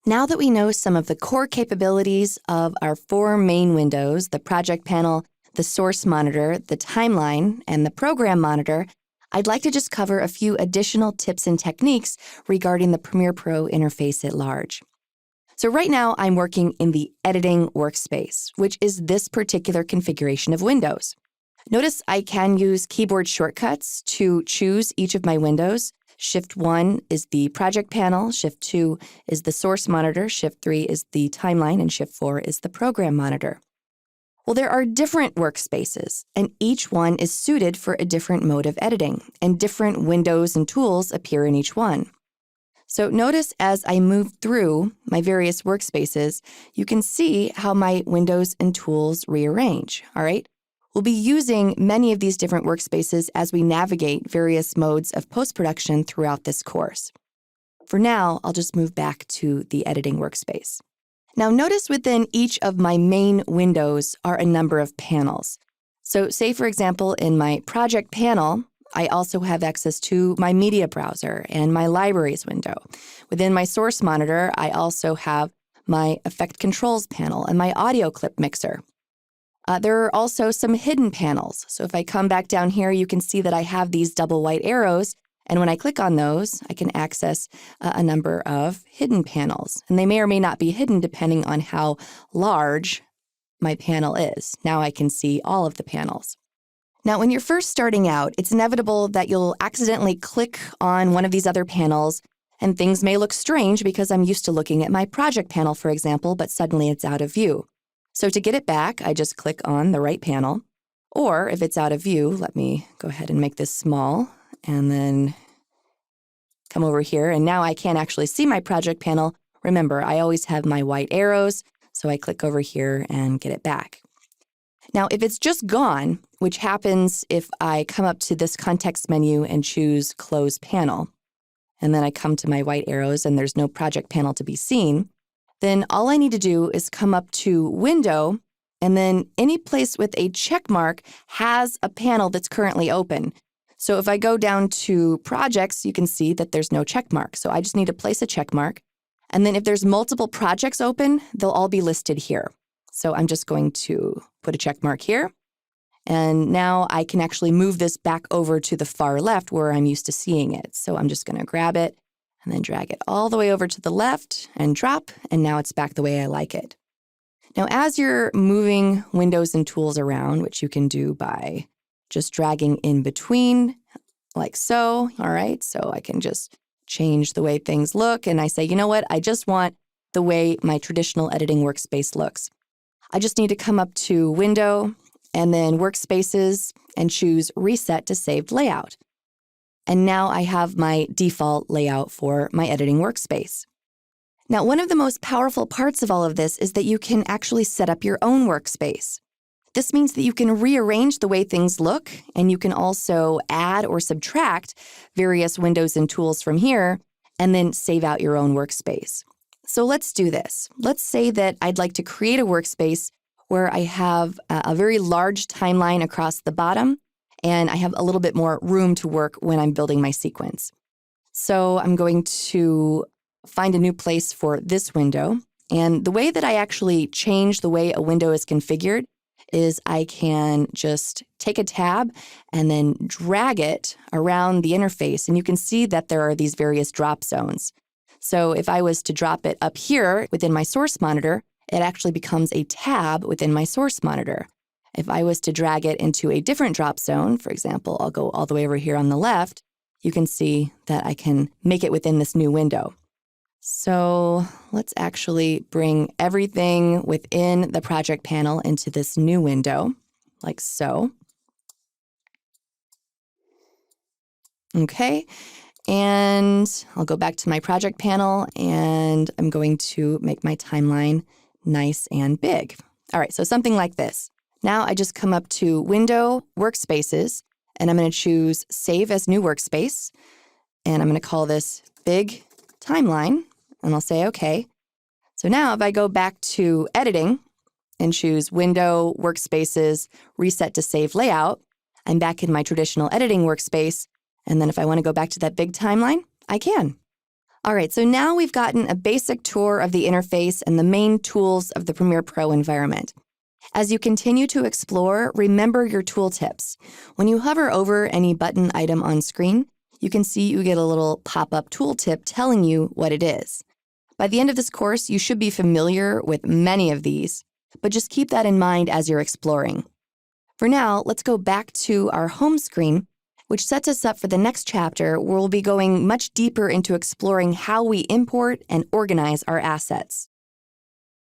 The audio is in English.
Now that we know some of the core capabilities of our four main windows, the project panel, the source monitor, the timeline, and the program monitor, I'd like to just cover a few additional tips and techniques regarding the Premiere Pro interface at large. So right now, I'm working in the editing workspace, which is this particular configuration of windows. Notice I can use keyboard shortcuts to choose each of my windows. Shift 1 is the project panel, Shift 2 is the source monitor, Shift 3 is the timeline, and Shift 4 is the program monitor. Well, there are different workspaces, and each one is suited for a different mode of editing, and different windows and tools appear in each one. So notice as I move through my various workspaces, you can see how my windows and tools rearrange, all right? We'll be using many of these different workspaces as we navigate various modes of post-production throughout this course. For now, I'll just move back to the editing workspace. Now notice within each of my main windows are a number of panels. So say, for example, in my project panel, I also have access to my media browser and my libraries window. Within my source monitor, I also have my effect controls panel and my audio clip mixer. There are also some hidden panels. So if I come back down here, you can see that I have these double white arrows. And when I click on those, I can access a number of hidden panels. And they may or may not be hidden depending on how large my panel is. Now I can see all of the panels. Now, when you're first starting out, it's inevitable that you'll accidentally click on one of these other panels, and things may look strange because I'm used to looking at my project panel, for example, but suddenly it's out of view. So to get it back, I just click on the right panel. Or if it's out of view, let me go ahead and make this small and then come over here. And now I can't actually see my project panel. Remember, I always have my white arrows, so I click over here and get it back. Now, if it's just gone, which happens if I come up to this context menu and choose Close Panel, and then I come to my white arrows and there's no project panel to be seen, then all I need to do is come up to Window, and then any place with a check mark has a panel that's currently open. So if I go down to Projects, you can see that there's no check mark. So I just need to place a check mark. And then if there's multiple projects open, they'll all be listed here. So I'm just going to put a check mark here. And now I can actually move this back over to the far left where I'm used to seeing it. So I'm just going to grab it and then drag it all the way over to the left and drop, and now it's back the way I like it. Now, as you're moving windows and tools around, which you can do by just dragging in between, like so, all right? So I can just change the way things look, and I say, you know what? I just want the way my traditional editing workspace looks. I just need to come up to Window, and then Workspaces, and choose Reset to Saved Layout. And now I have my default layout for my editing workspace. Now, one of the most powerful parts of all of this is that you can actually set up your own workspace. This means that you can rearrange the way things look, and you can also add or subtract various windows and tools from here, and then save out your own workspace. So let's do this. Let's say that I'd like to create a workspace where I have a very large timeline across the bottom, and I have a little bit more room to work when I'm building my sequence. So I'm going to find a new place for this window. And the way that I actually change the way a window is configured is I can just take a tab and then drag it around the interface. And you can see that there are these various drop zones. So if I was to drop it up here within my source monitor, it actually becomes a tab within my source monitor. If I was to drag it into a different drop zone, for example, I'll go all the way over here on the left, you can see that I can make it within this new window. So let's actually bring everything within the project panel into this new window, like so. Okay, and I'll go back to my project panel, and I'm going to make my timeline nice and big. All right, so something like this. Now I just come up to Window, Workspaces, and I'm going to choose Save as New Workspace, and I'm going to call this Big Timeline, and I'll say OK. So now if I go back to Editing and choose Window, Workspaces, Reset to Save Layout, I'm back in my traditional editing workspace, and then if I want to go back to that big timeline, I can. All right, so now we've gotten a basic tour of the interface and the main tools of the Premiere Pro environment. As you continue to explore, remember your tooltips. When you hover over any button item on screen, you can see you get a little pop-up tooltip telling you what it is. By the end of this course, you should be familiar with many of these, but just keep that in mind as you're exploring. For now, let's go back to our home screen, which sets us up for the next chapter where we'll be going much deeper into exploring how we import and organize our assets.